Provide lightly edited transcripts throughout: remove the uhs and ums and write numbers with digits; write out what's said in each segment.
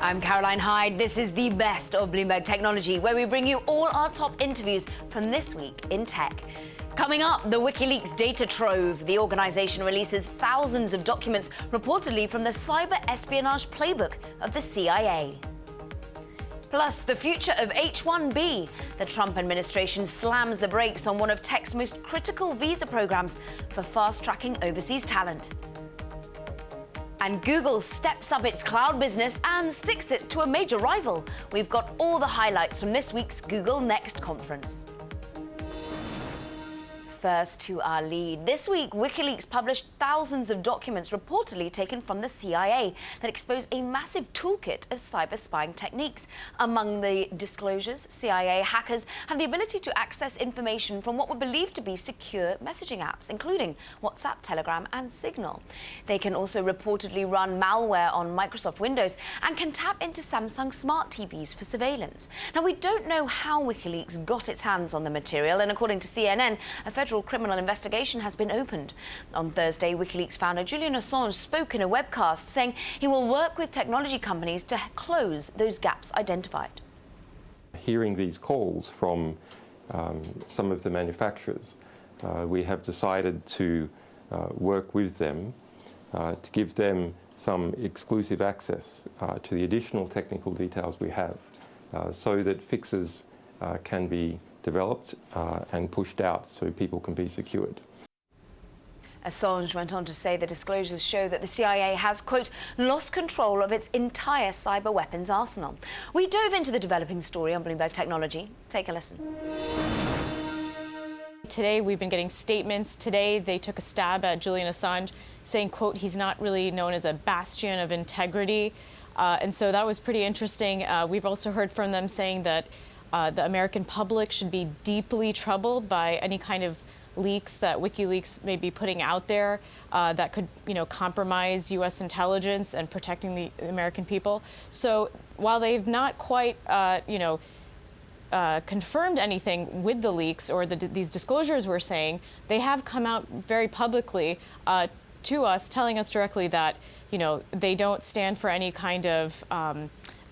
I'm Caroline Hyde. This is the best of Bloomberg Technology, where we bring you all our top interviews from this week in tech. Coming up, the WikiLeaks data trove. The organization releases thousands of documents reportedly from the cyber espionage playbook of the CIA. Plus, the future of H-1B. The Trump administration slams the brakes on one of tech's most critical visa programs for fast-tracking overseas talent. And Google steps up its cloud business and sticks it to a major rival. We've got all the highlights from this week's Google Next conference. First to our lead. This week, WikiLeaks published thousands of documents reportedly taken from the CIA that expose a massive toolkit of cyber spying techniques. Among the disclosures, CIA hackers have the ability to access information from what were believed to be secure messaging apps, including WhatsApp, Telegram, and Signal. They can also reportedly run malware on Microsoft Windows and can tap into Samsung smart TVs for surveillance. Now, we don't know how WikiLeaks got its hands on the material, and according to CNN, a federal criminal investigation has been opened. On Thursday, WikiLeaks founder Julian Assange spoke in a webcast saying he will work with technology companies to close those gaps identified. Hearing these calls from some of the manufacturers, we have decided to work with them to give them some exclusive access to the additional technical details we have so that fixes can be developed and pushed out so people can be secured. Assange went on to say the disclosures show that the CIA has, quote, lost control of its entire cyber weapons arsenal. We dove into the developing story on Bloomberg Technology. Take a listen. Today, we've been getting statements. Today, they took a stab at Julian Assange, saying, quote, he's not really known as a bastion of integrity. And so that was pretty interesting. We've also heard from them saying that the American public should be deeply troubled by any kind of leaks that WikiLeaks may be putting out there that could, compromise U.S. intelligence and protecting the American people. So while they've not quite, confirmed anything with the leaks or these disclosures we're saying, they have come out very publicly to us, telling us directly that, they don't stand for any kind of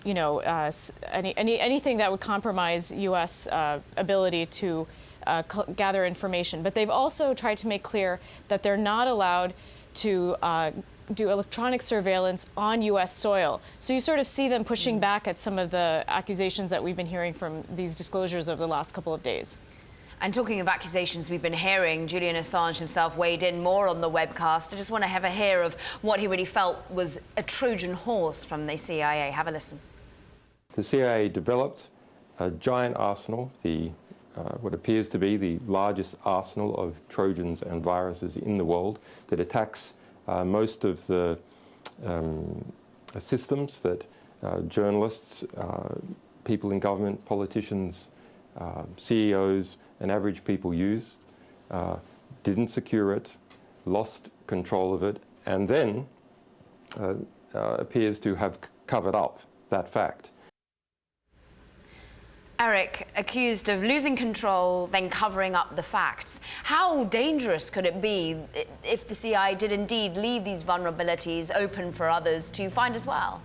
anything that would compromise U.S. ability to gather information. But they've also tried to make clear that they're not allowed to do electronic surveillance on U.S. soil. So you sort of see them pushing back at some of the accusations that we've been hearing from these disclosures over the last couple of days. And talking of accusations we've been hearing, Julian Assange himself weighed in more on the webcast. I just want to have a hear of what he really felt was a Trojan horse from the CIA. Have a listen. The CIA developed a giant arsenal, what appears to be the largest arsenal of Trojans and viruses in the world that attacks most of the systems that journalists, people in government, politicians, CEOs and average people used, didn't secure it, lost control of it, and then appears to have covered up that fact. Eric, accused of losing control, then covering up the facts. How dangerous could it be if the CIA did indeed leave these vulnerabilities open for others to find as well?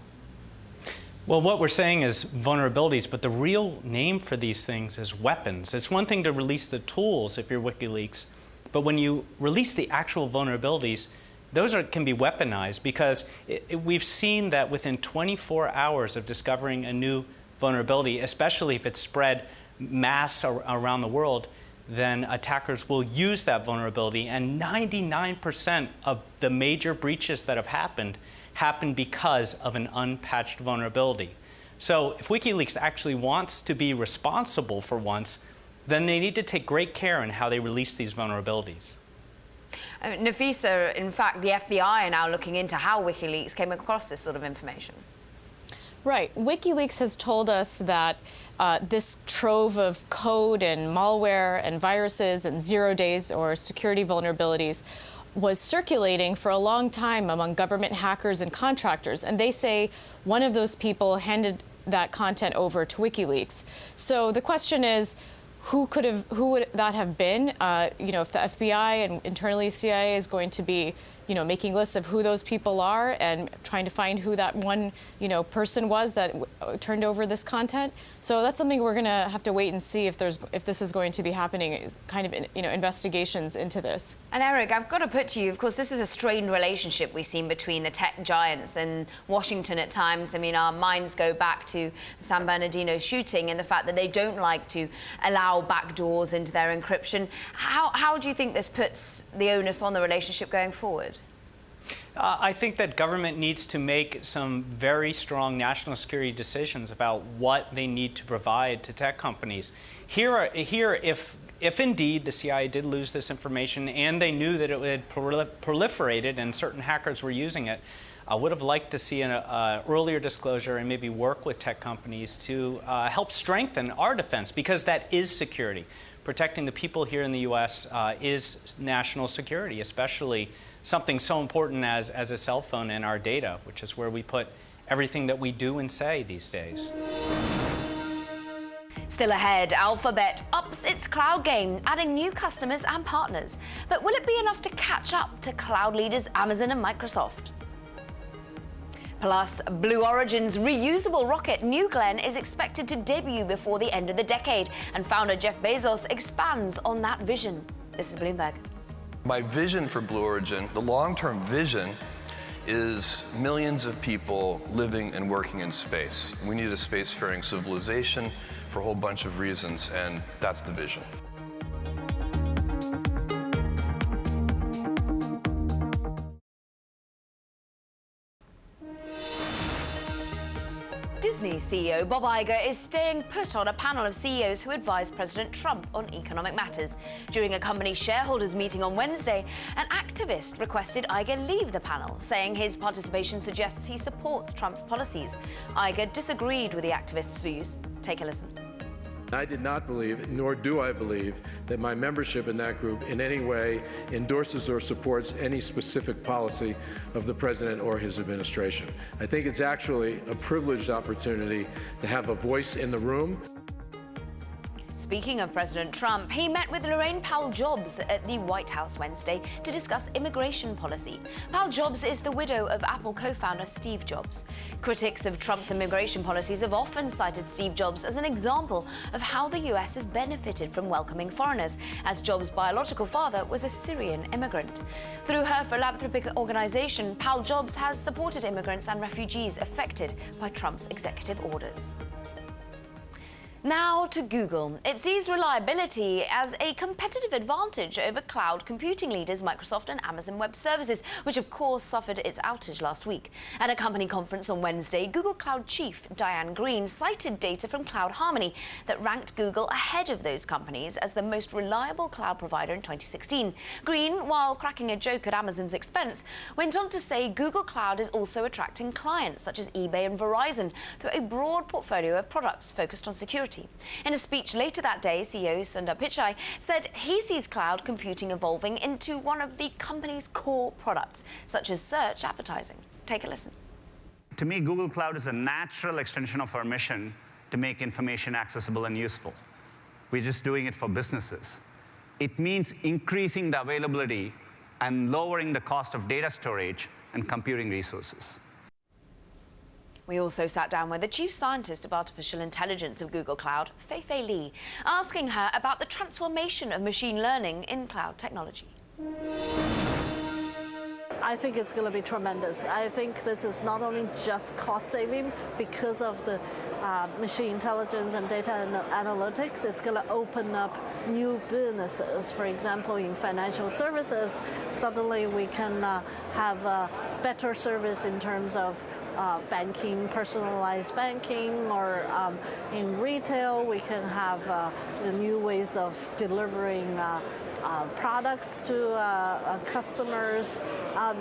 Well, what we're saying is vulnerabilities, but the real name for these things is weapons. It's one thing to release the tools if you're WikiLeaks, but when you release the actual vulnerabilities, those can be weaponized because we've seen that within 24 hours of discovering a new vulnerability, especially if it's spread mass around the world, then attackers will use that vulnerability. And 99% of the major breaches that have happened because of an unpatched vulnerability. So if WikiLeaks actually wants to be responsible for once, then they need to take great care in how they release these vulnerabilities. Nafisa, in fact, the FBI are now looking into how WikiLeaks came across this sort of information. Right. WikiLeaks has told us that this trove of code and malware and viruses and 0 days or security vulnerabilities was circulating for a long time among government hackers and contractors. And they say one of those people handed that content over to WikiLeaks. So the question is, who would that have been? If the FBI and internally CIA is going to be, making lists of who those people are and trying to find who that one, person was that turned over this content. So that's something we're going to have to wait and see if this is going to be happening, kind of, investigations into this. And Eric, I've got to put to you, of course, this is a strained relationship we've seen between the tech giants and Washington at times. I mean, our minds go back to the San Bernardino shooting and the fact that they don't like to allow backdoors into their encryption. How do you think this puts the onus on the relationship going forward? I think that government needs to make some very strong national security decisions about what they need to provide to tech companies. Here, if indeed the CIA did lose this information and they knew that it had proliferated and certain hackers were using it, I would have liked to see an earlier disclosure and maybe work with tech companies to help strengthen our defense, because that is security. Protecting the people here in the U.S. Is national security, especially something so important as a cell phone and our data, which is where we put everything that we do and say these days. Still ahead, Alphabet ups its cloud game, adding new customers and partners. But will it be enough to catch up to cloud leaders Amazon and Microsoft? Plus, Blue Origin's reusable rocket New Glenn is expected to debut before the end of the decade, and founder Jeff Bezos expands on that vision. This is Bloomberg. My vision for Blue Origin, the long-term vision, is millions of people living and working in space. We need a spacefaring civilization for a whole bunch of reasons, and that's the vision. Disney CEO Bob Iger is staying put on a panel of CEOs who advised President Trump on economic matters. During a company shareholders meeting on Wednesday, an activist requested Iger leave the panel, saying his participation suggests he supports Trump's policies. Iger disagreed with the activist's views. Take a listen. I did not believe, nor do I believe, that my membership in that group in any way endorses or supports any specific policy of the president or his administration. I think it's actually a privileged opportunity to have a voice in the room. Speaking of President Trump, he met with Lorraine Powell Jobs at the White House Wednesday to discuss immigration policy. Powell Jobs is the widow of Apple co-founder Steve Jobs. Critics of Trump's immigration policies have often cited Steve Jobs as an example of how the U.S. has benefited from welcoming foreigners, as Jobs' biological father was a Syrian immigrant. Through her philanthropic organization, Powell Jobs has supported immigrants and refugees affected by Trump's executive orders. Now to Google. It sees reliability as a competitive advantage over cloud computing leaders Microsoft and Amazon Web Services, which of course suffered its outage last week. At a company conference on Wednesday, Google Cloud Chief Diane Greene cited data from Cloud Harmony that ranked Google ahead of those companies as the most reliable cloud provider in 2016. Greene, while cracking a joke at Amazon's expense, went on to say Google Cloud is also attracting clients such as eBay and Verizon through a broad portfolio of products focused on security. In a speech later that day, CEO Sundar Pichai said he sees cloud computing evolving into one of the company's core products, such as search advertising. Take a listen. To me, Google Cloud is a natural extension of our mission to make information accessible and useful. We're just doing it for businesses. It means increasing the availability and lowering the cost of data storage and computing resources. We also sat down with the chief scientist of artificial intelligence of Google Cloud, Fei-Fei Li, asking her about the transformation of machine learning in cloud technology. I think it's going to be tremendous. I think this is not only just cost saving because of the machine intelligence and data analytics. It's going to open up new businesses. For example, in financial services, suddenly we can have a better service in terms of banking, personalized banking, or in retail, we can have the new ways of delivering products to customers.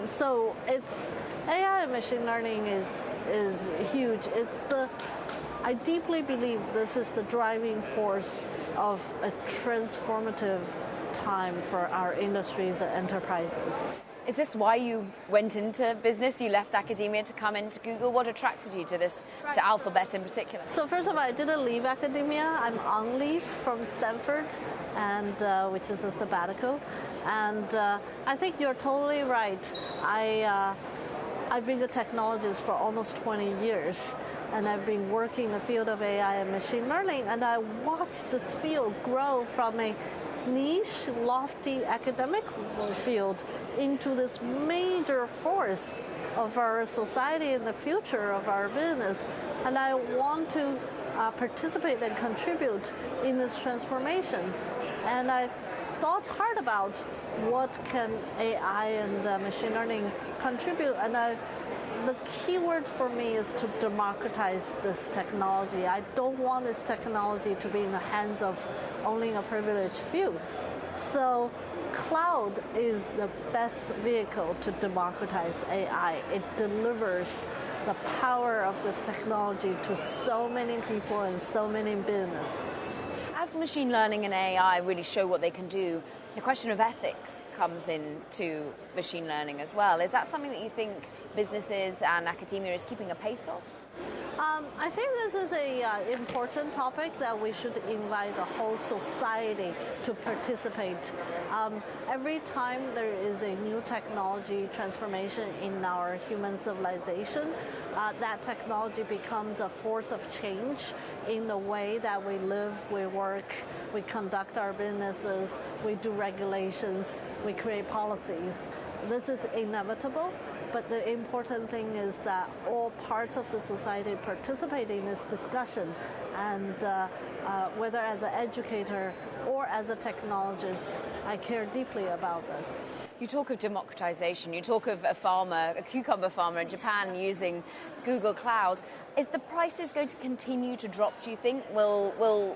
So it's AI and machine learning is huge. I deeply believe this is the driving force of a transformative time for our industries and enterprises. Is this why you went into business? You left academia to come into Google? What attracted you to this, to Alphabet in particular? So first of all, I didn't leave academia. I'm on leave from Stanford, and which is a sabbatical. And I think you're totally right. I've been a technologist for almost 20 years, and I've been working in the field of AI and machine learning, and I watched this field grow from a niche, lofty academic field into this major force of our society and the future of our business. And I want to participate and contribute in this transformation. And I thought hard about what can AI and machine learning contribute. And the key word for me is to democratize this technology. I don't want this technology to be in the hands of only a privileged few. So cloud is the best vehicle to democratize AI. It delivers the power of this technology to so many people and so many businesses. As machine learning and AI really show what they can do, the question of ethics comes into machine learning as well. Is that something that you think businesses and academia is keeping a pace of? I think this is an important topic that we should invite the whole society to participate. Every time there is a new technology transformation in our human civilization, that technology becomes a force of change in the way that we live, we work, we conduct our businesses, we do regulations, we create policies. This is inevitable. But the important thing is that all parts of the society participate in this discussion, and whether as an educator or as a technologist, I care deeply about this. You talk of democratization, you talk of a cucumber farmer in Japan using Google Cloud. Is the prices going to continue to drop, do you think? Will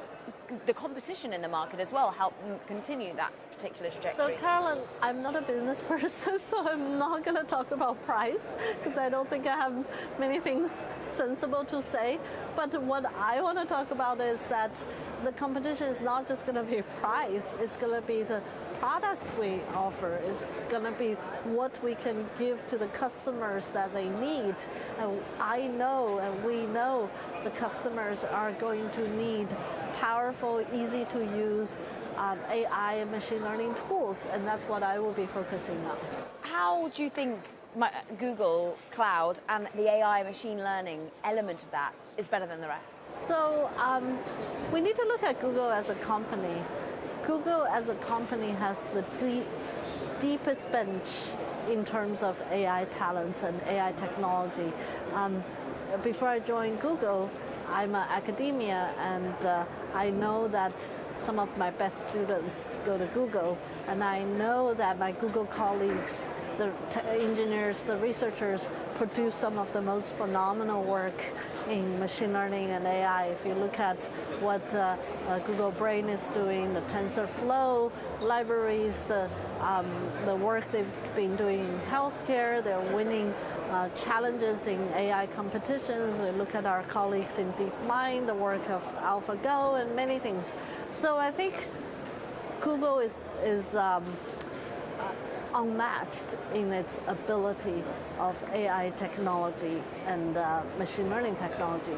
the competition in the market as well help continue that particular trajectory? So, Carolyn, I'm not a business person, so I'm not going to talk about price because I don't think I have many things sensible to say. But what I want to talk about is that the competition is not just going to be price, it's going to be the products we offer, it's going to be what we can give to the customers that they need. And I know, and we know, the customers are going to need powerful, easy to use AI and machine learning tools, and that's what I will be focusing on. How do you think Google Cloud and the AI machine learning element of that is better than the rest? So we need to look at Google as a company. Google as a company has the deepest bench in terms of AI talents and AI technology. Before I joined Google, I'm an academia, and I know that some of my best students go to Google, and I know that my Google colleagues, the engineers, the researchers, produce some of the most phenomenal work in machine learning and AI. If you look at what Google Brain is doing, the TensorFlow libraries, the work they've been doing in healthcare, they're winning challenges in AI competitions. We look at our colleagues in DeepMind, the work of AlphaGo, and many things. So I think Google is unmatched in its ability of AI technology and machine learning technology.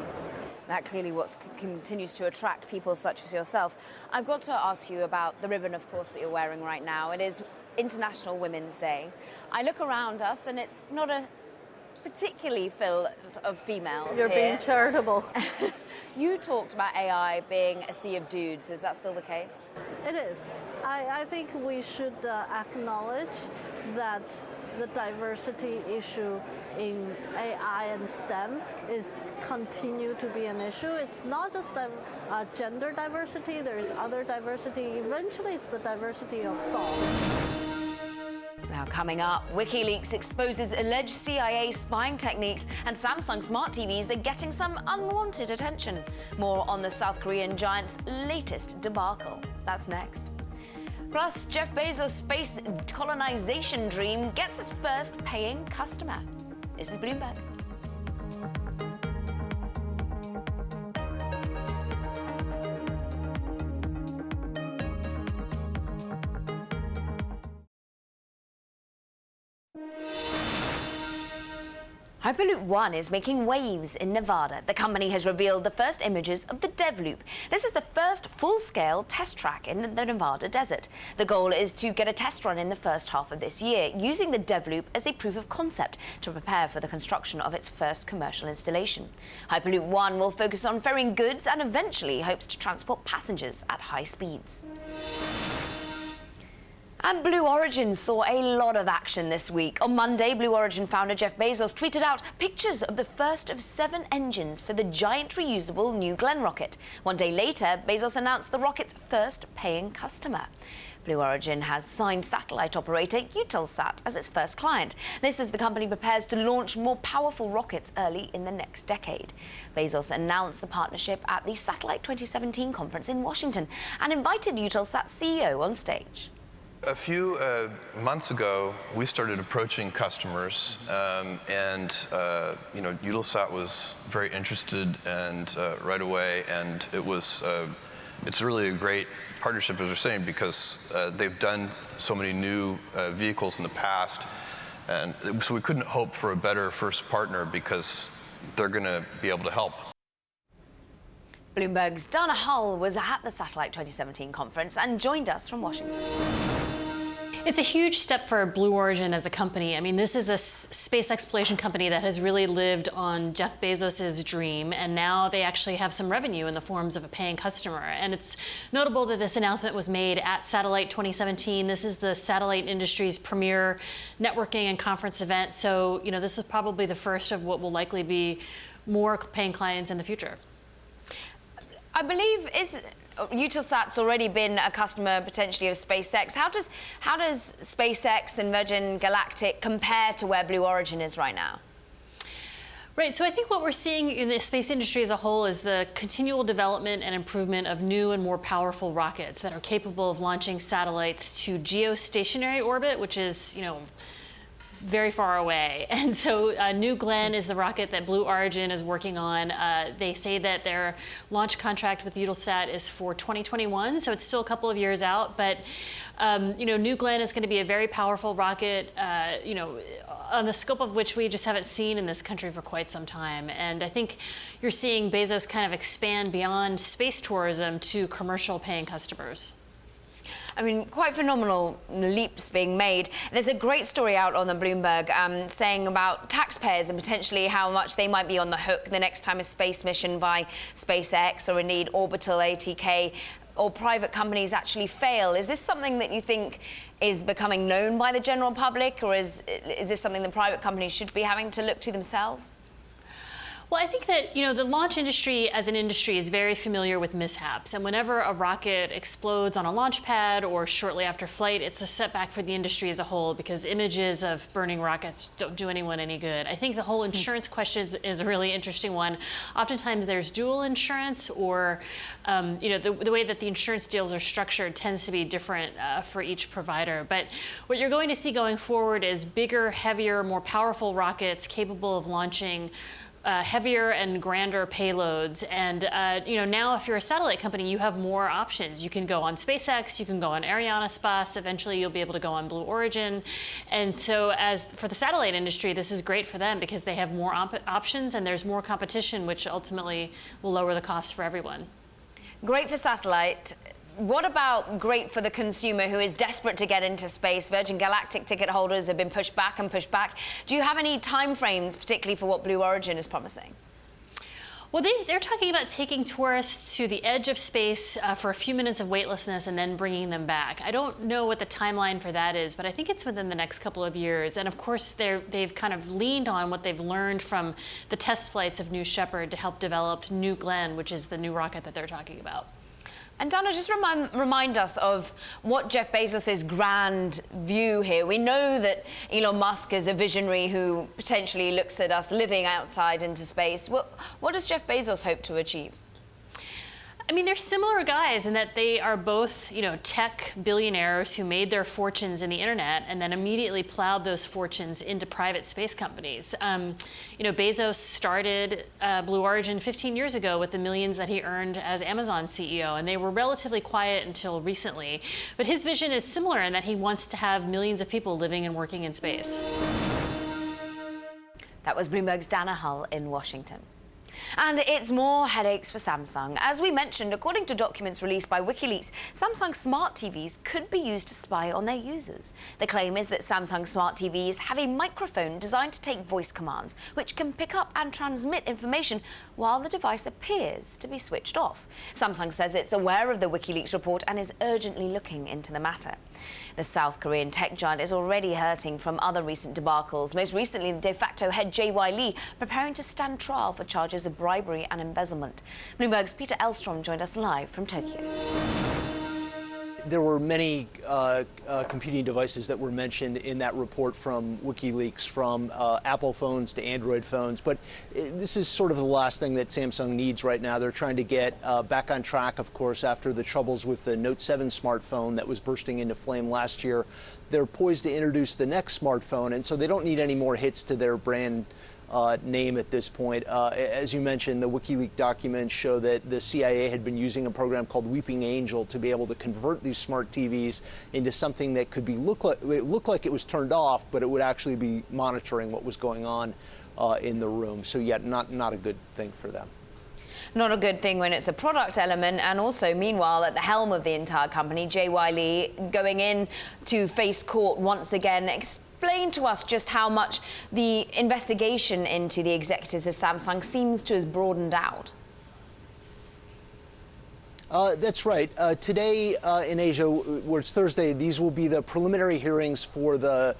That clearly what continues to attract people such as yourself. I've got to ask you about the ribbon, of course, that you're wearing right now. It is International Women's Day. I look around us, and it's not a particularly filled of females. You're here. being charitable. You talked about AI being a sea of dudes. Is that still the case? It is. I think we should acknowledge that the diversity issue in AI and STEM is continue to be an issue. It's not just gender diversity, there is other diversity. Eventually it's the diversity of thoughts. Now coming up, WikiLeaks exposes alleged CIA spying techniques, and Samsung smart TVs are getting some unwanted attention. More on the South Korean giant's latest debacle. That's next. Plus, Jeff Bezos' space colonization dream gets its first paying customer. This is Bloomberg. Hyperloop One is making waves in Nevada. The company has revealed the first images of the DevLoop. This is the first full-scale test track in the Nevada desert. The goal is to get a test run in the first half of this year, using the DevLoop as a proof of concept to prepare for the construction of its first commercial installation. Hyperloop One will focus on ferrying goods and eventually hopes to transport passengers at high speeds. And Blue Origin saw a lot of action this week. On Monday, Blue Origin founder Jeff Bezos tweeted out pictures of the first of 7 engines for the giant reusable New Glenn rocket. One day later, Bezos announced the rocket's first paying customer. Blue Origin has signed satellite operator UDACITY'S as its first client. This as the company prepares to launch more powerful rockets early in the next decade. Bezos announced the partnership at the Satellite 2017 conference in Washington and invited UDACITY'S CEO on stage. A few months ago, we started approaching customers, and UDACITY'S was very interested and right away, and it's really a great partnership, as we're saying, because they've done so many new vehicles in the past, and so we couldn't hope for a better first partner because they're going to be able to help. Bloomberg's Dana Hull was at the Satellite 2017 conference and joined us from Washington. It's a huge step for Blue Origin as a company. I mean, this is a space exploration company that has really lived on Jeff Bezos' dream, and now they actually have some revenue in the forms of a paying customer. And it's notable that this announcement was made at Satellite 2017. This is the satellite industry's premier networking and conference event. So, this is probably the first of what will likely be more paying clients in the future. I believe Eutelsat's already been a customer potentially of SpaceX. How does SpaceX and Virgin Galactic compare to where Blue Origin is right now? Right, so I think what we're seeing in the space industry as a whole is the continual development and improvement of new and more powerful rockets that are capable of launching satellites to geostationary orbit, which is, very far away. And so New Glenn is the rocket that Blue Origin is working on. They say that their launch contract with Eutelsat is for 2021, so it's still a couple of years out. But New Glenn is going to be a very powerful rocket, on the scope of which we just haven't seen in this country for quite some time. And I think you're seeing Bezos kind of expand beyond space tourism to commercial paying customers. I mean, quite phenomenal leaps being made. There's a great story out on the Bloomberg saying about taxpayers and potentially how much they might be on the hook the next time a space mission by SpaceX or indeed Orbital ATK or private companies actually fail. Is this something that you think is becoming known by the general public, or is this something the private companies should be having to look to themselves? Well, I think that, the launch industry as an industry is very familiar with mishaps. And whenever a rocket explodes on a launch pad or shortly after flight, it's a setback for the industry as a whole because images of burning rockets don't do anyone any good. I think the whole insurance question is a really interesting one. Oftentimes there's dual insurance or, the way that the insurance deals are structured tends to be different for each provider. But what you're going to see going forward is bigger, heavier, more powerful rockets capable of launching heavier and grander payloads. And, now if you're a satellite company, you have more options. You can go on SpaceX, you can go on Arianespace, eventually you'll be able to go on Blue Origin. And so as for the satellite industry, this is great for them because they have more options and there's more competition, which ultimately will lower the cost for everyone. Great for satellite. What about great for the consumer who is desperate to get into space? Virgin Galactic ticket holders have been pushed back and pushed back. Do you have any time frames, particularly for what Blue Origin is promising? Well, they're talking about taking tourists to the edge of space for a few minutes of weightlessness and then bringing them back. I don't know what the timeline for that is, but I think it's within the next couple of years. And of course, they've kind of leaned on what they've learned from the test flights of New Shepard to help develop New Glenn, which is the new rocket that they're talking about. And Dana, just remind us of what Jeff Bezos' grand view here. We know that Elon Musk is a visionary who potentially looks at us living outside into space. What does Jeff Bezos hope to achieve? I mean, they're similar guys in that they are both, tech billionaires who made their fortunes in the internet and then immediately plowed those fortunes into private space companies. Bezos started Blue Origin 15 years ago with the millions that he earned as Amazon CEO, and they were relatively quiet until recently. But his vision is similar in that he wants to have millions of people living and working in space. That was Bloomberg's Dana Hull in Washington. And it's more headaches for Samsung. As we mentioned, according to documents released by WikiLeaks, Samsung smart TVs could be used to spy on their users. The claim is that Samsung smart TVs have a microphone designed to take voice commands, which can pick up and transmit information while the device appears to be switched off. Samsung says it's aware of the WikiLeaks report and is urgently looking into the matter. The South Korean tech giant is already hurting from other recent debacles. Most recently, the de facto head JY Lee preparing to stand trial for charges of bribery and embezzlement. Bloomberg's Peter Elstrom joined us live from Tokyo. There were many competing devices that were mentioned in that report from WikiLeaks, from Apple phones to Android phones. But this is sort of the last thing that Samsung needs right now. They're trying to get back on track, of course, after the troubles with the Note 7 smartphone that was bursting into flame last year. They're poised to introduce the next smartphone, and so they don't need any more hits to their brand name at this point. As you mentioned, the WikiLeaks documents show that the CIA had been using a program called Weeping Angel to be able to convert these smart TVs into something that could look like it was turned off, but it would actually be monitoring what was going on in the room. So yeah, not a good thing for them. Not a good thing when it's a product element, and also, meanwhile, at the helm of the entire company, JY Lee going in to face court once again. Explain to us just how much the investigation into the executives of Samsung seems to have broadened out. That's right. Today in Asia, where it's Thursday, these will be the preliminary hearings for the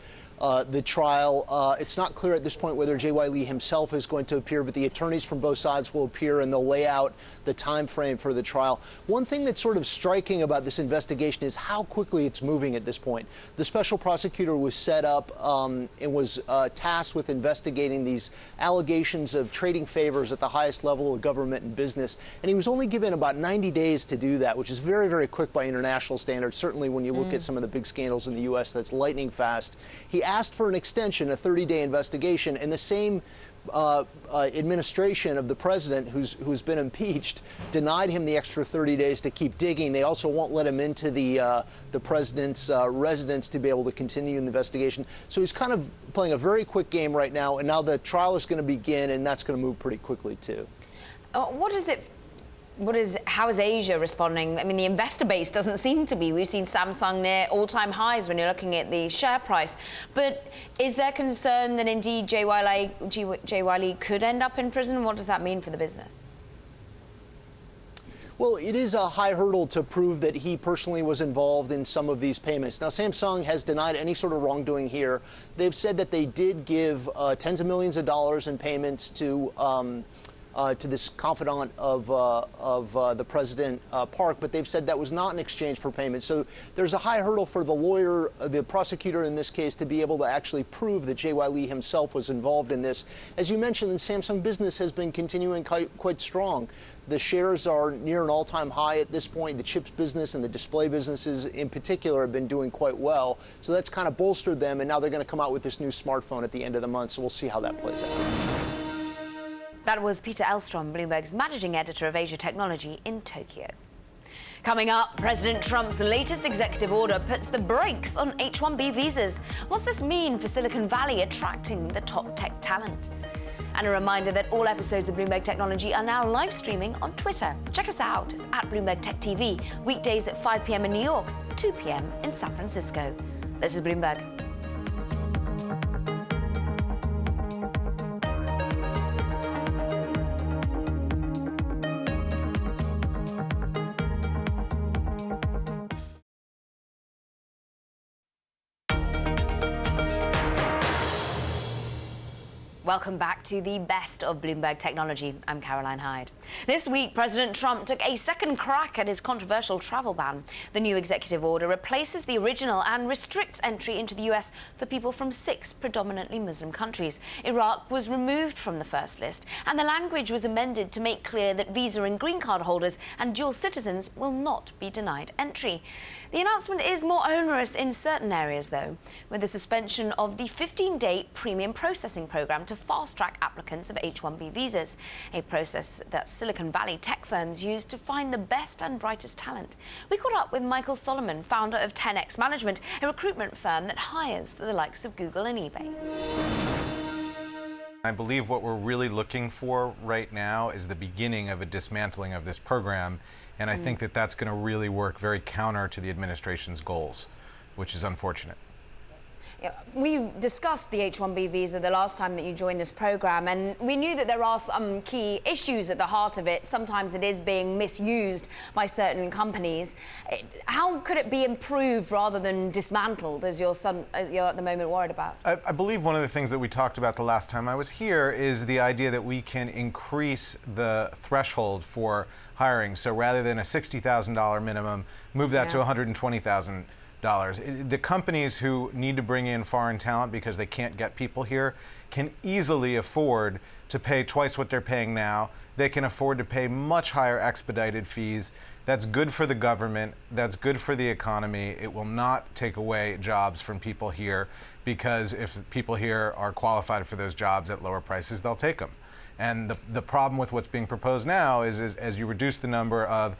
trial. It's not clear at this point whether JY Lee himself is going to appear, but the attorneys from both sides will appear, and they'll lay out the time frame for the trial. One thing that's sort of striking about this investigation is how quickly it's moving at this point. The special prosecutor was set up and was tasked with investigating these allegations of trading favors at the highest level of government and business, and he was only given about 90 days to do that, which is very, very quick by international standards. Certainly when you look at some of the big scandals in the U.S., that's lightning fast. He asked for an extension, a 30-day investigation, and the same administration of the president who's been impeached denied him the extra 30 days to keep digging. They also won't let him into the president's residence to be able to continue the investigation. So he's kind of playing a very quick game right now, and now the trial is going to begin, and that's going to move pretty quickly too. How is Asia responding? I mean, the investor base doesn't seem to be. We've seen Samsung near all-time highs when you're looking at the share price. But is there concern that indeed JY Lee could end up in prison? What does that mean for the business? Well, it is a high hurdle to prove that he personally was involved in some of these payments. Now, Samsung has denied any sort of wrongdoing here. They've said that they did give tens of millions of dollars in payments to this confidant of the president, Park, but they've said that was not in exchange for payment. So there's a high hurdle for the lawyer, the prosecutor in this case, to be able to actually prove that JY Lee himself was involved in this. As you mentioned, the Samsung business has been continuing quite strong. The shares are near an all-time high at this point. The chips business and the display businesses in particular have been doing quite well. So that's kind of bolstered them, and now they're going to come out with this new smartphone at the end of the month. So we'll see how that plays out. That was Peter Elstrom, Bloomberg's managing editor of Asia Technology in Tokyo. Coming up, President Trump's latest executive order puts the brakes on H-1B visas. What's this mean for Silicon Valley attracting the top tech talent? And a reminder that all episodes of Bloomberg Technology are now live streaming on Twitter. Check us out. It's at Bloomberg Tech TV, weekdays at 5 p.m. in New York, 2 p.m. in San Francisco. This is Bloomberg. Welcome back to the best of Bloomberg Technology. I'm Caroline Hyde. This week, President Trump took a second crack at his controversial travel ban. The new executive order replaces the original and restricts entry into the U.S. for people from 6 predominantly Muslim countries. Iraq was removed from the first list, and the language was amended to make clear that visa and green card holders and dual citizens will not be denied entry. The announcement is more onerous in certain areas, though, with the suspension of the 15-day premium processing program to fast-track applicants of H-1B visas, a process that Silicon Valley tech firms use to find the best and brightest talent. We caught up with Michael Solomon, founder of 10X Management, a recruitment firm that hires for the likes of Google and eBay. I believe what we're really looking for right now is the beginning of a dismantling of this program, and I think that that's going to really work very counter to the administration's goals, which is unfortunate. We discussed the H-1B visa the last time that you joined this program, and we knew that there are some key issues at the heart of it. Sometimes it is being misused by certain companies. How could it be improved rather than dismantled, as you're at the moment worried about? I believe one of the things that we talked about the last time I was here is the idea that we can increase the threshold for hiring. So rather than a $60,000 minimum, move that to $120,000. The companies who need to bring in foreign talent because they can't get people here can easily afford to pay twice what they're paying now. They can afford to pay much higher expedited fees. That's good for the government. That's good for the economy. It will not take away jobs from people here, because if people here are qualified for those jobs at lower prices, they'll take them. And the problem with what's being proposed now is as you reduce the number of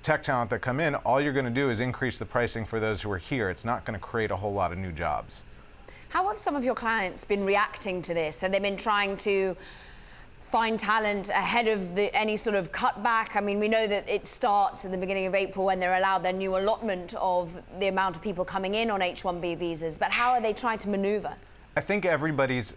tech talent that come in, all you're going to do is increase the pricing for those who are here. It's not going to create a whole lot of new jobs. How have some of your clients been reacting to this? Have they been trying to find talent ahead of any sort of cutback? I mean, we know that it starts at the beginning of April when they're allowed their new allotment of the amount of people coming in on H-1B visas, but how are they trying to maneuver? I think everybody's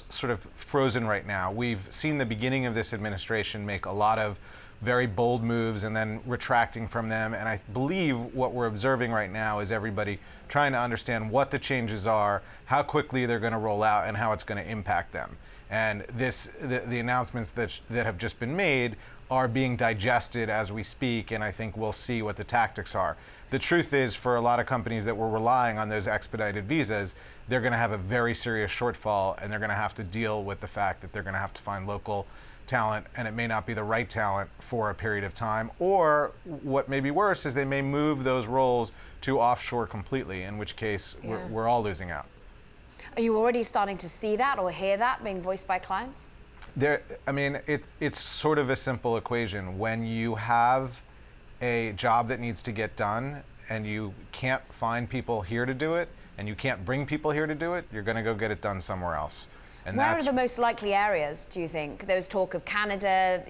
sort of frozen right now. We've seen the beginning of this administration make a lot of very bold moves and then retracting from them. And I believe what we're observing right now is everybody trying to understand what the changes are, how quickly they're going to roll out, and how it's going to impact them. And the announcements that have just been made are being digested as we speak, and I think we'll see what the tactics are. The truth is, for a lot of companies that were relying on those expedited visas, they're going to have a very serious shortfall, and they're going to have to deal with the fact that they're going to have to find local talent, and it may not be the right talent for a period of time. Or what may be worse is they may move those roles to offshore completely, in which case we're all losing out. Are you already starting to see that or hear that being voiced by clients? I mean, it's sort of a simple equation. When you have a job that needs to get done and you can't find people here to do it, and you can't bring people here to do it, you're going to go get it done somewhere else. And where are the most likely areas, do you think? There was talk of Canada.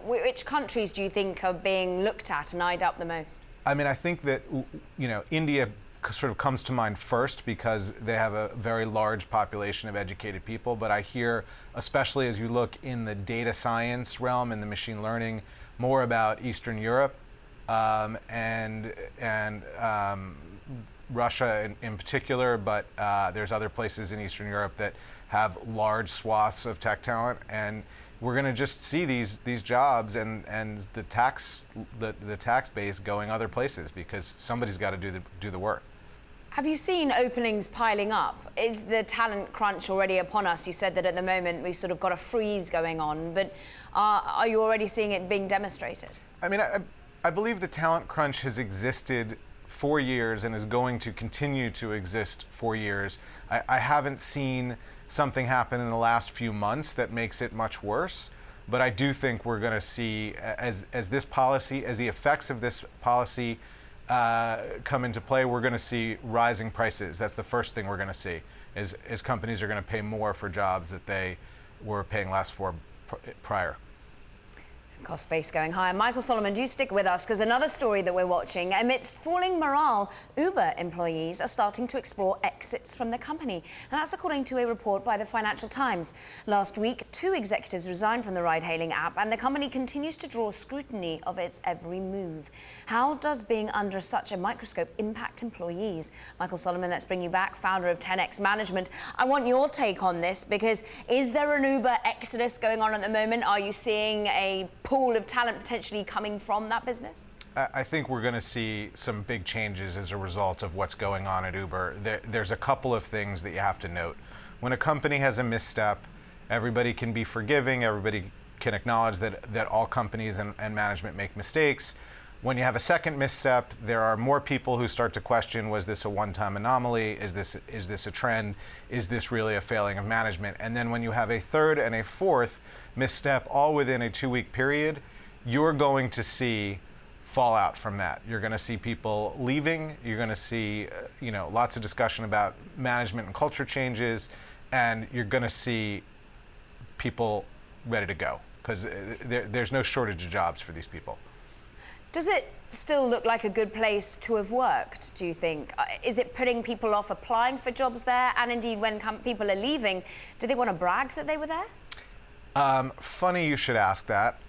Which countries do you think are being looked at and eyed up the most? I mean, I think that, India sort of comes to mind first because they have a very large population of educated people. But I hear, especially as you look in the data science realm and the machine learning, more about Eastern Europe and Russia in particular. But there's other places in Eastern Europe that have large swaths of tech talent, and we're going to just see these jobs and the tax base going other places because somebody's got to do the work. Have you seen openings piling up? Is the talent crunch already upon us? You said that at the moment we've sort of got a freeze going on, but are you already seeing it being demonstrated? I mean, I believe the talent crunch has existed for years and is going to continue to exist for years. I haven't seen something happen in the last few months that makes it much worse, but I do think we're going to see, as the effects of this policy come into play, we're going to see rising prices. That's the first thing we're going to see, is companies are going to pay more for jobs that they were paying less for prior. Cost base going higher. Michael Solomon, do stick with us, because another story that we're watching, amidst falling morale, Uber employees are starting to explore exits from the company. And that's according to a report by the Financial Times. Last week, 2 executives resigned from the ride-hailing app, and the company continues to draw scrutiny of its every move. How does being under such a microscope impact employees? Michael Solomon, let's bring you back, founder of 10X Management. I want your take on this, because is there an Uber exodus going on at the moment? Are you seeing a pool of talent potentially coming from that business? I think we're going to see some big changes as a result of what's going on at Uber. There's a couple of things that you have to note. When a company has a misstep, everybody can be forgiving, everybody can acknowledge that all companies and management make mistakes. When you have a second misstep, there are more people who start to question, was this a one-time anomaly? Is this a trend? Is this really a failing of management? And then when you have a third and a fourth misstep all within a 2-week period, you're going to see fallout from that. You're going to see people leaving. You're going to see lots of discussion about management and culture changes. and you're going to see people ready to go because there's no shortage of jobs for these people. Does it still look like a good place to have worked, do you think? Is it putting people off applying for jobs there? And indeed, when people are leaving, do they want to brag that they were there? Funny you should ask that.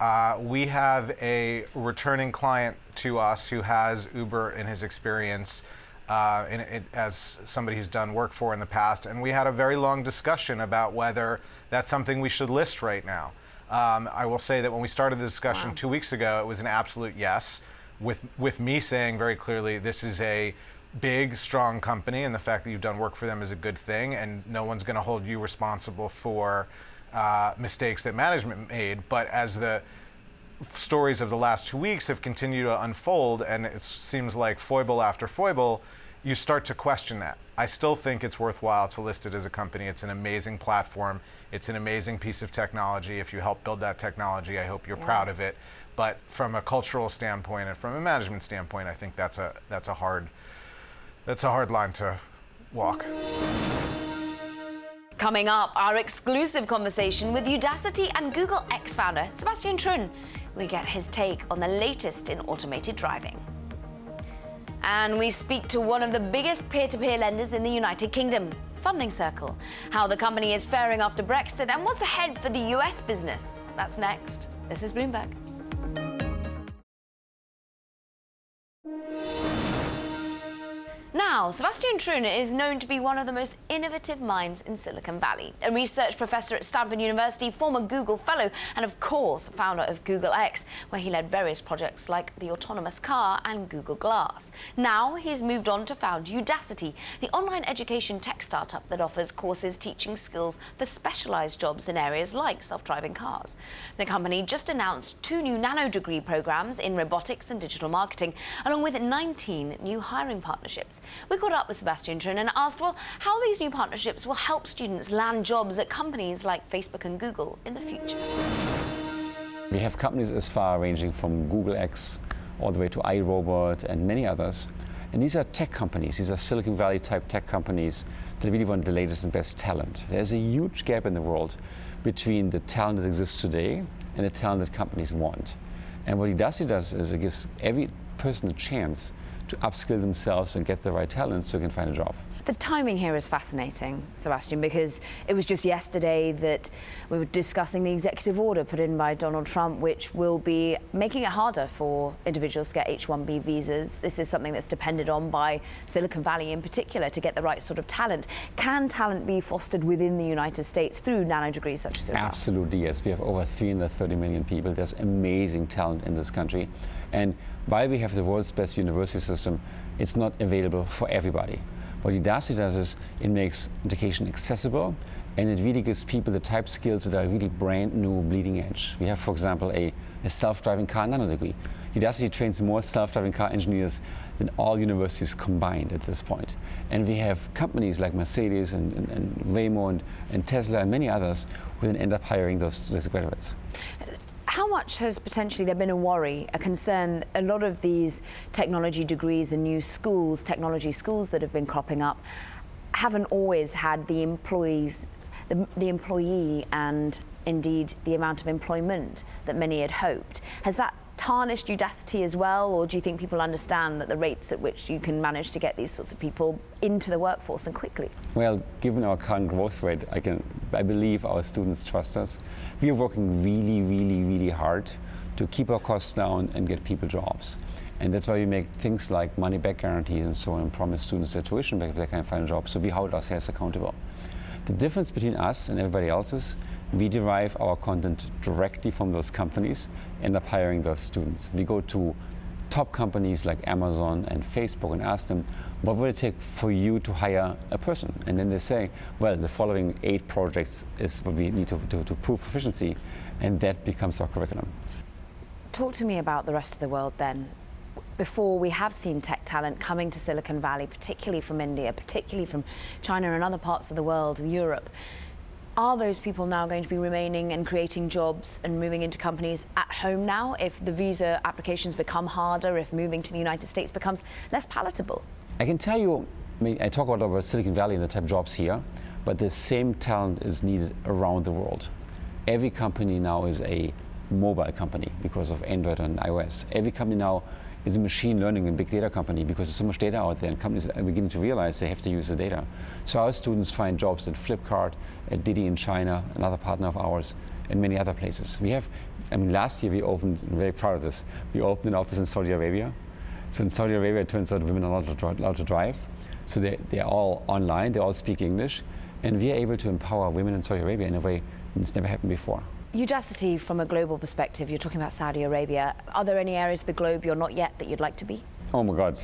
We have a returning client to us who has Uber in his experience as somebody who's done work for in the past, and we had a very long discussion about whether that's something we should list right now. I will say that when we started the discussion 2 weeks ago, it was an absolute yes, with me saying very clearly this is a big, strong company, and the fact that you've done work for them is a good thing, and no one's going to hold you responsible for mistakes that management made. But as the stories of the last 2 weeks have continued to unfold, and it seems like foible after foible, you start to question that. I still think it's worthwhile to list it as a company. It's an amazing platform. It's an amazing piece of technology. If you help build that technology, I hope you're proud of it. But from a cultural standpoint and from a management standpoint, I think that's a hard line to walk. Coming up, our exclusive conversation with Udacity and Google X founder Sebastian TRUN. We get his take on the latest in automated driving. And we speak to one of the biggest peer-to-peer lenders in the United Kingdom, Funding Circle, how the company is faring after Brexit and what's ahead for the US business. That's next. This is Bloomberg. Now, Sebastian TRUN is known to be one of the most innovative minds in Silicon Valley. A research professor at Stanford University, former Google fellow, and of course, founder of Google X, where he led various projects like the autonomous car and Google Glass. Now, he's moved on to found Udacity, the online education tech startup that offers courses teaching skills for specialized jobs in areas like self-driving cars. The company just announced 2 new nano degree programs in robotics and digital marketing, along with 19 new hiring partnerships. We caught up with Sebastian TRUN and asked, well, how these new partnerships will help students land jobs at companies like Facebook and Google in the future. We have companies as far ranging from Google X all the way to iRobot and many others. And these are tech companies. These are Silicon Valley type tech companies that really want the latest and best talent. There's a huge gap in the world between the talent that exists today and the talent that companies want. And what Udacity does is it gives every person a chance to upskill themselves and get the right talent so they can find a job. The timing here is fascinating, Sebastian, because it was just yesterday that we were discussing the executive order put in by Donald Trump, which will be making it harder for individuals to get H-1B visas. This is something that's depended on by Silicon Valley in particular to get the right sort of talent. Can talent be fostered within the United States through nano degrees such as yourself? Absolutely, yes. We have over 330 million people. There's amazing talent in this country. And while we have the world's best university system, it's not available for everybody. What Udacity does is it makes education accessible, and it really gives people the type of skills that are really brand new, bleeding edge. We have, for example, a self-driving car nano degree. Udacity trains more self-driving car engineers than all universities combined at this point. And we have companies like Mercedes and Waymo and Tesla and many others who then end up hiring those graduates. How much has potentially there been a worry, a concern? A lot of these technology degrees and new schools, technology schools that have been cropping up, haven't always had the employees, the employee and indeed the amount of employment that many had hoped. Has that tarnished Udacity as well, or do you think people understand that the rates at which you can manage to get these sorts of people into the workforce and quickly? Well, given our current growth rate, I believe our students trust us. We are working really, really, really hard to keep our costs down and get people jobs. And that's why we make things like money-back guarantees and so on, and promise students their tuition back if they can't find a job. So we hold ourselves accountable. The difference between us and everybody else is we derive our content directly from those companies and end up hiring those students. We go to top companies like Amazon and Facebook and ask them, what would it take for you to hire a person? And then they say, well, the following 8 projects is what we need to prove proficiency, and that becomes our curriculum. Talk to me about the rest of the world then. Before, we have seen tech talent coming to Silicon Valley, particularly from India, particularly from China and other parts of the world, Europe. Are those people now going to be remaining and creating jobs and moving into companies at home now if the visa applications become harder, if moving to the United States becomes less palatable? I can tell you, I talk about Silicon Valley and the type of jobs here, but the same talent is needed around the world. Every company now is a mobile company because of Android and iOS. Every company now is a machine learning and big data company because there's so much data out there and companies are beginning to realize they have to use the data. So our students find jobs at Flipkart, at Didi in China, another partner of ours, and many other places. We have, I mean, last year we opened, I'm very proud of this, we opened an office in Saudi Arabia. So in Saudi Arabia, it turns out women are not allowed to drive. So they're all online, they all speak English, and we are able to empower women in Saudi Arabia in a way that's never happened before. Udacity, from a global perspective, you're talking about Saudi Arabia. Are there any areas of the globe you're not yet that you'd like to be? Oh my God,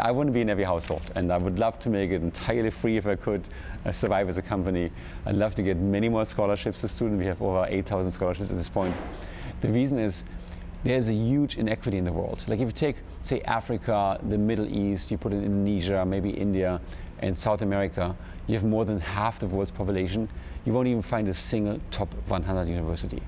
I want to be in every household, and I would love to make it entirely free if I could survive as a company. I'd love to get many more scholarships to students. We have over 8,000 scholarships at this point. The reason is there's a huge inequity in the world. Like if you take, say, Africa, the Middle East, you put in Indonesia, maybe India, and South America, you have more than half the world's population. You won't even find a single top 100 university.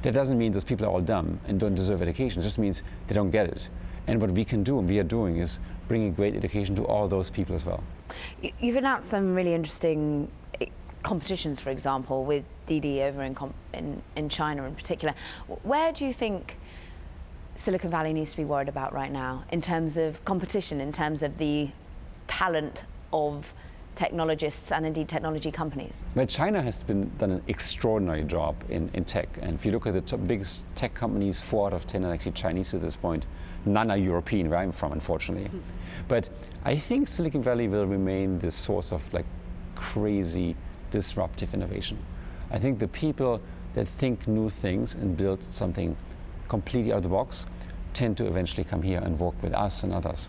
That doesn't mean those people are all dumb and don't deserve education. It just means they don't get it. And what we can do, and we are doing, is bringing great education to all those people as well. You've announced some really interesting competitions, for example, with Didi over in China in particular. Where do you think Silicon Valley needs to be worried about right now in terms of competition, in terms of the talent of technologists and indeed technology companies? Well, China has done an extraordinary job in tech. And if you look at the biggest tech companies, 4 out of 10 are actually Chinese at this point. None are European, where I'm from, unfortunately. But I think Silicon Valley will remain the source of like crazy disruptive innovation. I think the people that think new things and build something completely out of the box tend to eventually come here and work with us and others.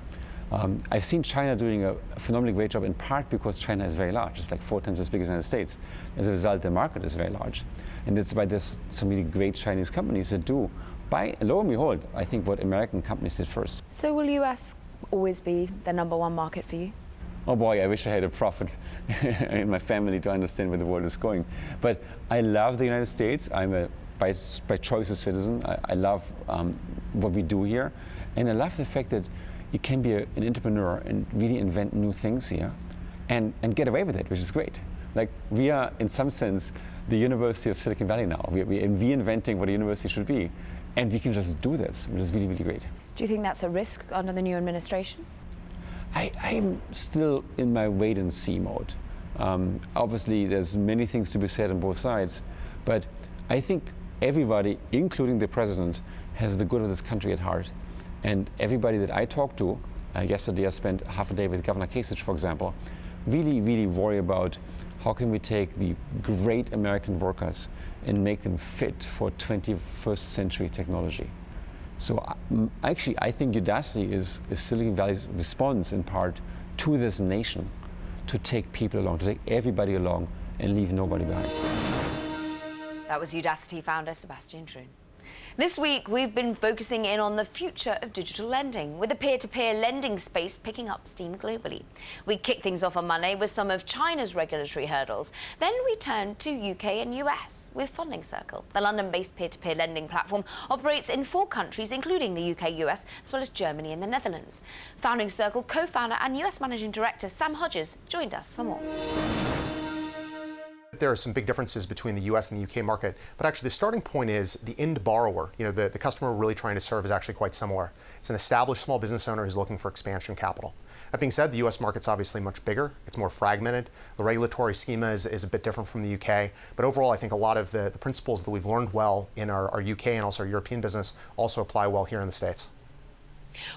I've seen China doing a phenomenally great job, in part because China is very large. It's like 4 times as big as the United States. As a result, the market is very large. And that's why there's some really great Chinese companies that do, by lo and behold, I think what American companies did first. So will US always be the #1 market for you? Oh boy, I wish I had a prophet in my family to understand where the world is going. But I love the United States. I'm a by choice a citizen. I love what we do here. And I love the fact that you can be an entrepreneur and really invent new things here and get away with it, which is great. Like we are, in some sense, the University of Silicon Valley now. We're reinventing what a university should be. And we can just do this, which is really, really great. Do you think that's a risk under the new administration? I'm still in my wait and see mode. Obviously, there's many things to be said on both sides, but I think everybody, including the president, has the good of this country at heart. And everybody that I talked to, yesterday I spent half a day with Governor Kasich, for example, really, really worry about how can we take the great American workers and make them fit for 21st century technology. So actually, I think Udacity is Silicon Valley's response in part to this nation to take people along, to take everybody along and leave nobody behind. That was Udacity founder Sebastian THRUN. This week, we've been focusing in on the future of digital lending, with the peer-to-peer lending space picking up steam globally. We kick things off on Monday with some of China's regulatory hurdles. Then we turn to UK and US with Funding Circle. The London-based peer-to-peer lending platform operates in 4 countries, including the UK, US, as well as Germany and the Netherlands. Founding Circle co-founder and US Managing Director Sam Hodges joined us for more. There are some big differences between the US and the UK market, but actually the starting point is the end borrower, the customer we're really trying to serve is actually quite similar. It's an established small business owner who's looking for expansion capital. That being said, the US market's obviously much bigger, it's more fragmented, the regulatory schema is a bit different from the UK, but overall I think a lot of the principles that we've learned well in our UK and also our European business also apply well here in the States.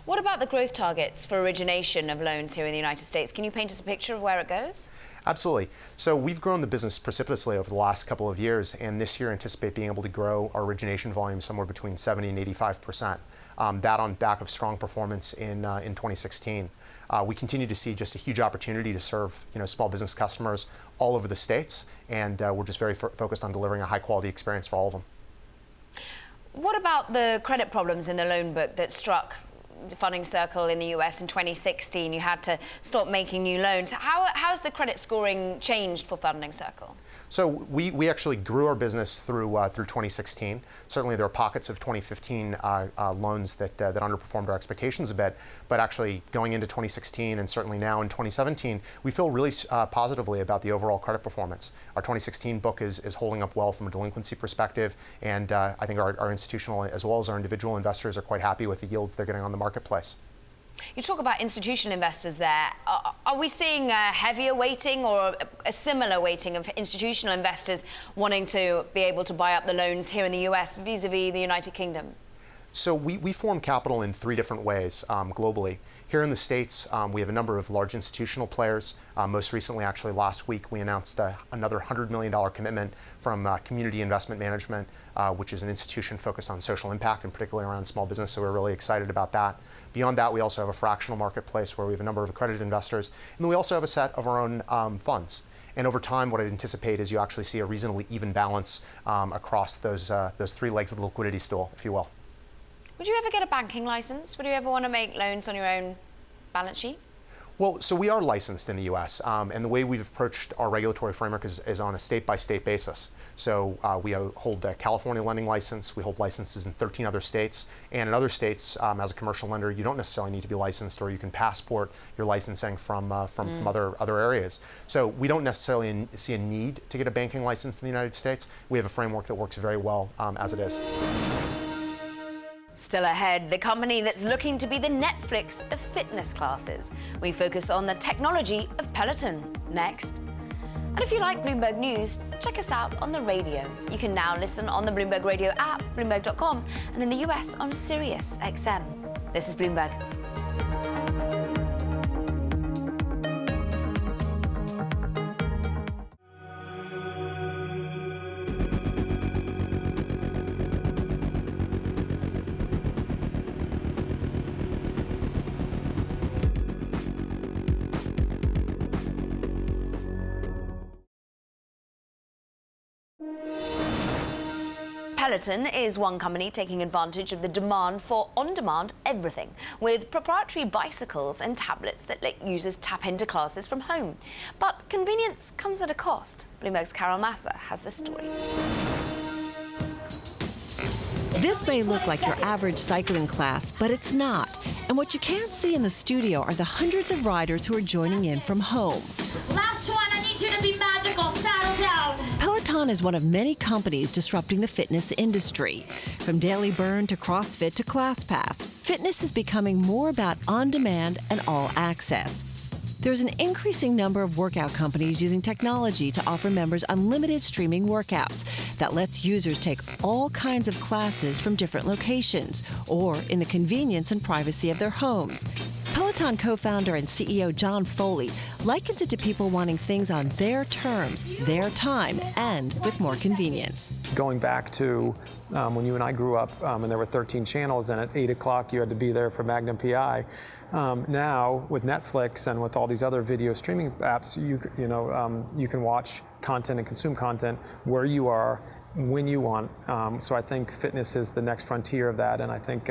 What about the growth targets for origination of loans here in the United States? Can you paint us a picture of where it goes? Absolutely. So we've grown the business precipitously over the last couple of years, and this year anticipate being able to grow our origination volume somewhere between 70 and 85%. That on back of strong performance in 2016. We continue to see just a huge opportunity to serve small business customers all over the States, and we're just very focused on delivering a high quality experience for all of them. What about the credit problems in the loan book that struck funding circle in the US in 2016. You had to stop making new loans. How's the credit scoring changed for Funding Circle? So we actually grew our business through 2016. Certainly there are pockets of 2015 loans that underperformed our expectations a bit, but actually going into 2016 and certainly now in 2017, we feel really positively about the overall credit performance. Our 2016 book is holding up well from a delinquency perspective, and I think our institutional as well as our individual investors are quite happy with the yields they're getting on the marketplace. You talk about institutional investors there. Are we seeing a heavier weighting or a similar weighting of institutional investors wanting to be able to buy up the loans here in the US vis-a-vis the United Kingdom? So we form capital in 3 different ways globally. Here in the States, we have a number of large institutional players. Most recently, actually last week, we announced another $100 million commitment from Community Investment Management, which is an institution focused on social impact and particularly around small business, so we're really excited about that. Beyond that, we also have a fractional marketplace where we have a number of accredited investors, and then we also have a set of our own funds. And over time, what I'd anticipate is you actually see a reasonably even balance across those 3 legs of the liquidity stool, if you will. Would you ever get a banking license? Would you ever want to make loans on your own balance sheet? Well, so we are licensed in the U.S., and the way we've approached our regulatory framework is on a state-by-state basis. So we hold a California lending license, we hold licenses in 13 other states, and in other states, as a commercial lender, you don't necessarily need to be licensed, or you can passport your licensing from other areas. So we don't necessarily see a need to get a banking license in the United States. We have a framework that works very well as it is. Still ahead, the company that's looking to be the Netflix of fitness classes. We focus on the technology of Peloton next. And if you like Bloomberg News, check us out on the radio. You can now listen on the Bloomberg Radio app, Bloomberg.com, and in the US on Sirius XM. This is Bloomberg. Peloton is one company taking advantage of the demand for on-demand everything, with proprietary bicycles and tablets that let users tap into classes from home. But convenience comes at a cost. Bloomberg's Carol Massa has the story. This may look like your average cycling class, but it's not. And what you can't see in the studio are the hundreds of riders who are joining in from home. Last one, I need you to be magical. Saddle down. Peloton is one of many companies disrupting the fitness industry. From Daily Burn to CrossFit to ClassPass, fitness is becoming more about on-demand and all-access. There's an increasing number of workout companies using technology to offer members unlimited streaming workouts that lets users take all kinds of classes from different locations or in the convenience and privacy of their homes. Peloton co-founder and CEO John Foley likens it to people wanting things on their terms, their time, and with more convenience. Going back to when you and I grew up and there were 13 channels, and at 8 o'clock you had to be there for Magnum PI. Now, with Netflix and with all these other video streaming apps, you can watch content and consume content where you are, when you want. So I think fitness is the next frontier of that, and I think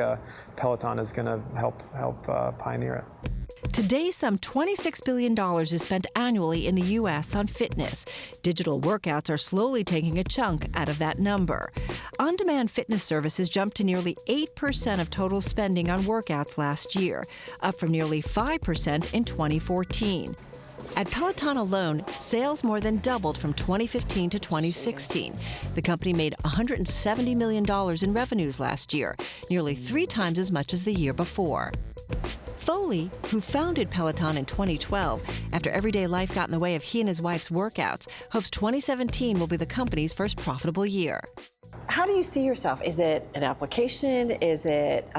Peloton is going to help pioneer it. Today, some $26 billion is spent annually in the U.S. on fitness. Digital workouts are slowly taking a chunk out of that number. On-demand fitness services jumped to nearly 8% of total spending on workouts last year, up from nearly 5% in 2014. At Peloton alone, sales more than doubled from 2015 to 2016. The company made $170 million in revenues last year, nearly 3 times as much as the year before. Foley, who founded Peloton in 2012, after everyday life got in the way of he and his wife's workouts, hopes 2017 will be the company's first profitable year. How do you see yourself? Is it an application? Is it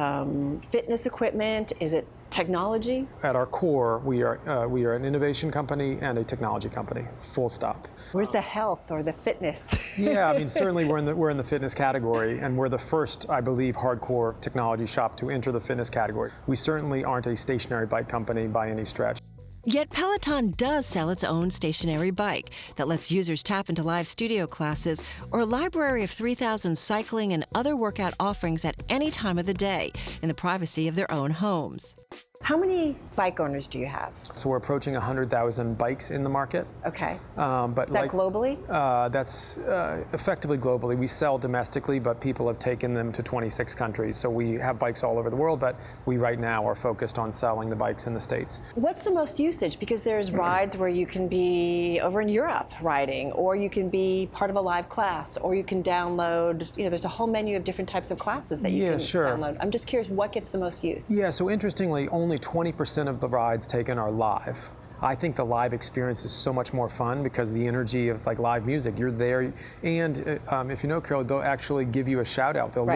fitness equipment? Is it technology? At our core, we are an innovation company and a technology company, full stop. Where's the health or the fitness? Yeah, I mean, certainly we're in the fitness category, and we're the first, I believe, hardcore technology shop to enter the fitness category. We certainly aren't a stationary bike company by any stretch. Yet Peloton does sell its own stationary bike that lets users tap into live studio classes or a library of 3,000 cycling and other workout offerings at any time of the day in the privacy of their own homes. How many bike owners do you have? So we're approaching 100,000 bikes in the market. Okay. But is that globally? That's effectively globally. We sell domestically, but people have taken them to 26 countries. So we have bikes all over the world, but we right now are focused on selling the bikes in the States. What's the most usage? Because there's rides where you can be over in Europe riding, or you can be part of a live class, or you can download, there's a whole menu of different types of classes that you can download. I'm just curious, what gets the most use? Yeah, so interestingly, only 20% of the rides taken are live. I think the live experience is so much more fun because the energy of like live music. You're there, and if you know Carol, they'll actually give you a shout out. They'll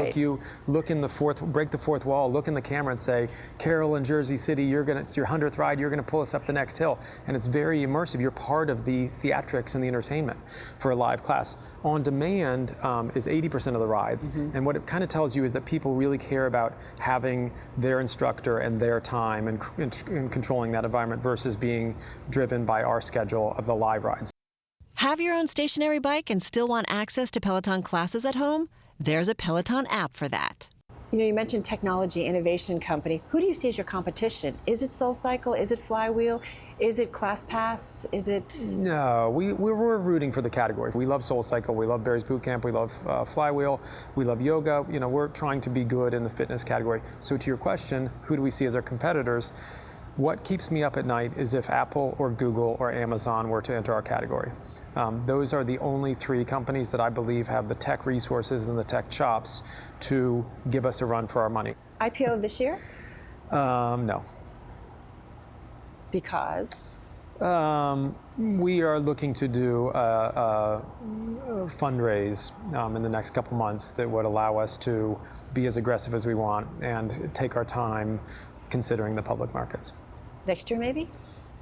look in the break the fourth wall, look in the camera, and say, "Carol in Jersey City, it's your 100th ride. You're going to pull us up the next hill," and it's very immersive. You're part of the theatrics and the entertainment for a live class. On demand is 80% of the rides, and what it kind of tells you is that people really care about having their instructor and their time and controlling that environment versus being driven by our schedule of the live rides. Have your own stationary bike and still want access to Peloton classes at home? There's a Peloton app for that. You mentioned technology innovation company. Who do you see as your competition? Is it SoulCycle? Is it Flywheel? Is it ClassPass? Is it? No, we're rooting for the category. We love SoulCycle, we love Barry's Bootcamp, we love Flywheel, we love yoga. We're trying to be good in the fitness category. So to your question, who do we see as our competitors? What keeps me up at night is if Apple or Google or Amazon were to enter our category. Those are the only three companies that I believe have the tech resources and the tech chops to give us a run for our money. IPO this year? No. Because? We are looking to do a fundraise in the next couple months that would allow us to be as aggressive as we want and take our time considering the public markets. Next year, maybe?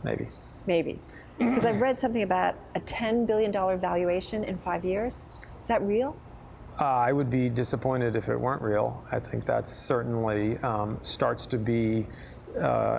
Maybe. Maybe. Because I've read something about a $10 billion valuation in 5 years. Is that real? I would be disappointed if it weren't real. I think that certainly starts to be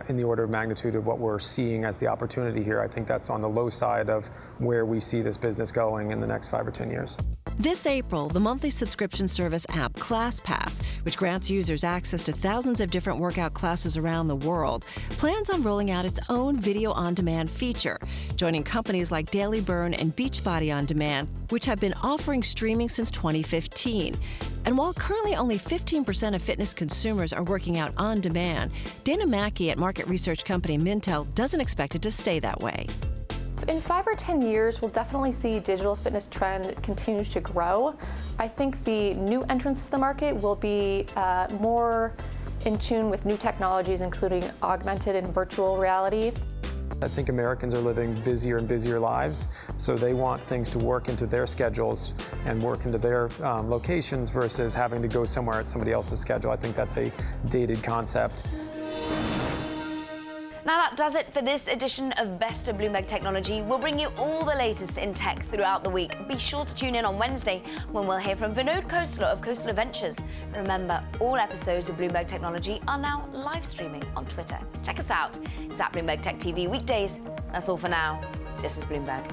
in the order of magnitude of what we're seeing as the opportunity here. I think that's on the low side of where we see this business going in the next 5 or 10 years. This April, the monthly subscription service app ClassPass, which grants users access to thousands of different workout classes around the world, plans on rolling out its own video on demand feature, joining companies like Daily Burn and Beachbody on Demand, which have been offering streaming since 2015. And while currently only 15% of fitness consumers are working out on demand, Dana Mackey at market research company Mintel doesn't expect it to stay that way. In 5 or 10 years, we'll definitely see digital fitness trend continues to grow. I think the new entrants to the market will be more in tune with new technologies, including augmented and virtual reality. I think Americans are living busier and busier lives, so they want things to work into their schedules and work into their locations versus having to go somewhere at somebody else's schedule. I think that's a dated concept. Now that does it for this edition of Best of Bloomberg Technology. We'll bring you all the latest in tech throughout the week. Be sure to tune in on Wednesday when we'll hear from Vinod Khosla of Khosla Ventures. Remember, all episodes of Bloomberg Technology are now live streaming on Twitter. Check us out. It's at Bloomberg Tech TV weekdays. That's all for now. This is Bloomberg.